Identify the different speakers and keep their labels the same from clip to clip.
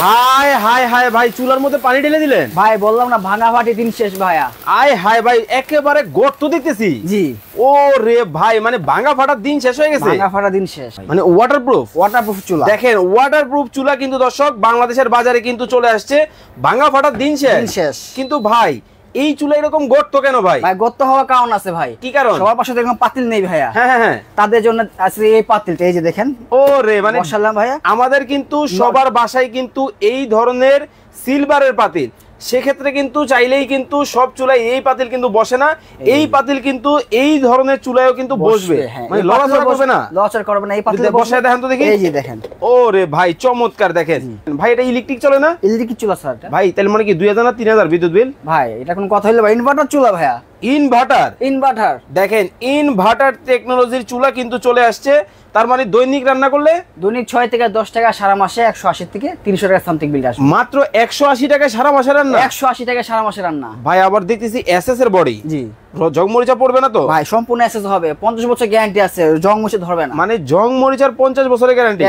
Speaker 1: হায় হায় হায় ভাই, চুলার মধ্যে পানি ঢেলে দিলেন
Speaker 2: ভাই। বললাম না ভাঙা ফাটি দিন শেষ ভাইয়া।
Speaker 1: আয় হায় ভাই, একেবারে গর্ত দেখতেছি।
Speaker 2: জি।
Speaker 1: ও রে ভাই, মানে ভাঙা ফাটার দিন শেষ হয়ে গেছে।
Speaker 2: ভাঙা ফাটা দিন শেষ,
Speaker 1: মানে ওয়াটারপ্রুফ চুলা। দেখেন ওয়াটারপ্রুফ চুলা কিন্তু দর্শক বাংলাদেশের বাজারে কিন্তু চলে আসছে। ভাঙা ফাটার দিন শেষ। কিন্তু ভাই এই চুলা এরকম গর্ত কেন ভাই?
Speaker 2: ভাই গর্ত হওয়ার কারণ আছে ভাই। কি কারণ? সবার পাশে দেখলাম পাতিল নেই ভাইয়া।
Speaker 1: হ্যাঁ,
Speaker 2: তাদের জন্য আছে এই পাতিলটা, এই যে দেখেন।
Speaker 1: ও রে, মানে
Speaker 2: মাশাআল্লাহ ভাইয়া,
Speaker 1: আমাদের কিন্তু সবার বাসায় কিন্তু এই ধরনের সিলভারের পাতিল। সেক্ষেত্রে কিন্তু চাইলেই কিন্তু সব চুলায় এই পাতিল কিন্তু বসে না। এই পাতিল কিন্তু এই ধরনের চুলায়ও কিন্তু বসবে, মানে লড়াচড়া করবে না।
Speaker 2: লড়াচড়া করবে না। এই পাতিল
Speaker 1: বসায় দেখেন তো দেখি।
Speaker 2: এই যে দেখেন।
Speaker 1: ও রে ভাই, চমৎকার। দেখেন ভাই, এটা ইলেকট্রিক চলে না?
Speaker 2: ইলেকট্রিক চুলা স্যার
Speaker 1: ভাই। তাহলে মানে কি 2000 না 3000 বিদ্যুৎ বিল?
Speaker 2: ভাই এটা কোন কথা হলো ভাই? ইনভার্টার চুলা ভাইয়া। ইনভার্টার
Speaker 1: দেখেন, ইনভার্টার টেকনোলজির চুলা কিন্তু চলে আসছে। তার মানে দৈনিক রান্না করলে
Speaker 2: দৈনিক 6 থেকে 10 টাকা, সারা মাসে 180 থেকে 300 টাকা সামথিং বিল আসবে।
Speaker 1: মাত্র 180 টাকায় সারা মাসে রান্না।
Speaker 2: 180 টাকা সারা মাসে রান্না
Speaker 1: ভাই। আবার দেখতেছি এসএস এর বডি।
Speaker 2: জি।
Speaker 1: জং মরিচা পড়বে না তো?
Speaker 2: ভাই সম্পূর্ণ এসএস হবে, 50 বছর গ্যারান্টি আছে, জং মরিচা ধরবে না।
Speaker 1: মানে জং মরিচার 50 বছরের গ্যারান্টি।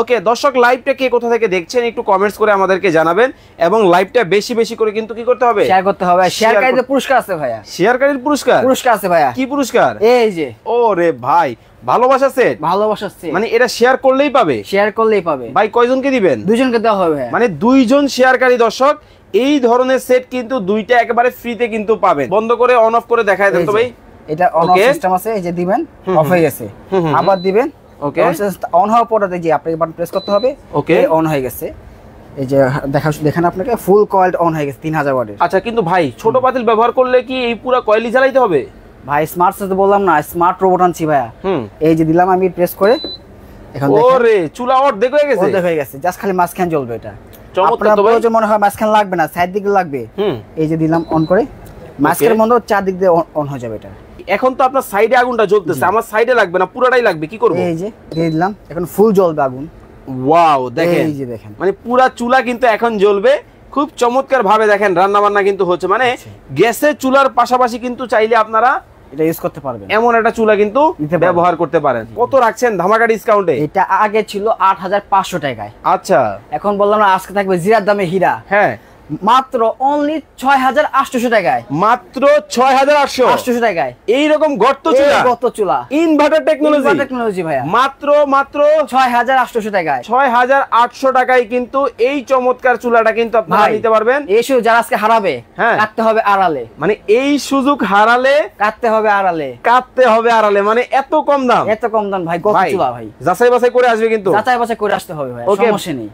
Speaker 1: ওকে দর্শক, লাইভটা কে কোথা থেকে দেখছেন একটু কমেন্টস করে আমাদেরকে জানাবেন, এবং লাইভটা বেশি বেশি করে কিন্তু কি করতে হবে?
Speaker 2: শেয়ার করতে হবে। শেয়ারকারীদের পুরস্কার আছে ভাইয়া।
Speaker 1: শেয়ারকারীর পুরস্কার আছে ভাইয়া। কি পুরস্কার? এই যে। ও রে ভাই, ভালোবাসা সেট। মানে এটা শেয়ার করলেই পাবে। ভাই কয়জনকে দিবেন?
Speaker 2: 2 জনকে দেওয়া হবে।
Speaker 1: মানে 2 জন শেয়ারকারী দর্শক এই ধরনের সেট কিন্তু 2টা একেবারে ফ্রিতে কিন্তু পাবেন। বন্ধ করে অন অফ করে দেখায় দেন তো ভাই।
Speaker 2: এটা অন অফ সিস্টেম আছে, এই যে দিবেন, অফ হয়ে গেছে, আবার দিবেন। ওকে, অন হওয়ার পরে যে আপনাকে বাটন প্রেস করতে হবে। ওকে, অন হয়ে গেছে। এই যে দেখেন আপনাকে ফুল কয়েলড অন হয়ে গেছে 3000 ওয়াটের।
Speaker 1: আচ্ছা, কিন্তু ভাই ছোট পাতিল ব্যবহার করলে কি এই পুরো কয়েলই জ্বালাইতে হবে?
Speaker 2: ভাই স্মার্ট সেট বললাম না, স্মার্ট রোবট আনছি ভাইয়া। এই যে দিলাম আমি প্রেস করে, এখন দেখেন।
Speaker 1: ওরে, চুলা অর্ধেক হয়ে গেছে।
Speaker 2: অর্ধেক হয়ে গেছে, জাস্ট খালি মাঝখান জ্বলবে। এটা
Speaker 1: চমৎকার তো ভাই।
Speaker 2: আপনার মনে হয় মাঝখান লাগবে না, সাইড দিকে লাগবে। এই যে দিলাম অন করে, মাঝখানের মধ্যে চারদিক দিয়ে অন হয়ে যাবে এটা।
Speaker 1: এখন তো আপনার সাইডে আগুনটা জ্বলতেছে, আমার সাইডে লাগবে না, পুরোটাই লাগবে। কি করব?
Speaker 2: এই যে দিয়ে দিলাম, এখন ফুল জ্বলবে আগুন।
Speaker 1: ওয়াও, দেখেন। এই যে দেখেন, মানে পুরো চুলা কিন্তু এখন জ্বলবে। খুব চমৎকার ভাবে দেখেন রান্না বান্না কিন্তু হচ্ছে। মানে গ্যাসের চুলার পাশাপাশি কিন্তু চাইলে আপনারা
Speaker 2: এটা ইউজ করতে পারবেন,
Speaker 1: এমন একটা চুলা কিন্তু ব্যবহার করতে পারেন। কত রাখছেন ধামাকা ডিসকাউন্টে?
Speaker 2: এটা আগে ছিল 8500 টাকায়।
Speaker 1: আচ্ছা,
Speaker 2: এখন বললাম না আজকে থাকবে জিরার দামে হীরা।
Speaker 1: হ্যাঁ,
Speaker 2: মাত্র অনলি 6800 টাকায়।
Speaker 1: মাত্র 6800
Speaker 2: টাকায়
Speaker 1: এইরকম গর্ত চুলা ইনভার্টার টেকনোলজি ভাইয়া। মাত্র
Speaker 2: 6800 টাকায়।
Speaker 1: 6800 টাকায় কিন্তু এই চমৎকার চুলাটা কিন্তু আপনারা নিতে পারবেন।
Speaker 2: এই সুযোগ যারা আজকে হারাবে, কাটতে হবে আড়ালে।
Speaker 1: মানে এই সুযোগ হারালে
Speaker 2: কাটতে হবে আড়ালে।
Speaker 1: মানে এত কম দাম
Speaker 2: ভাই, গর্ত চুলা ভাই।
Speaker 1: যাচাই বাছাই করে আসবে, কিন্তু
Speaker 2: যাচাই বাছাই করে আসতে হবে ভাই, সমস্যা নেই।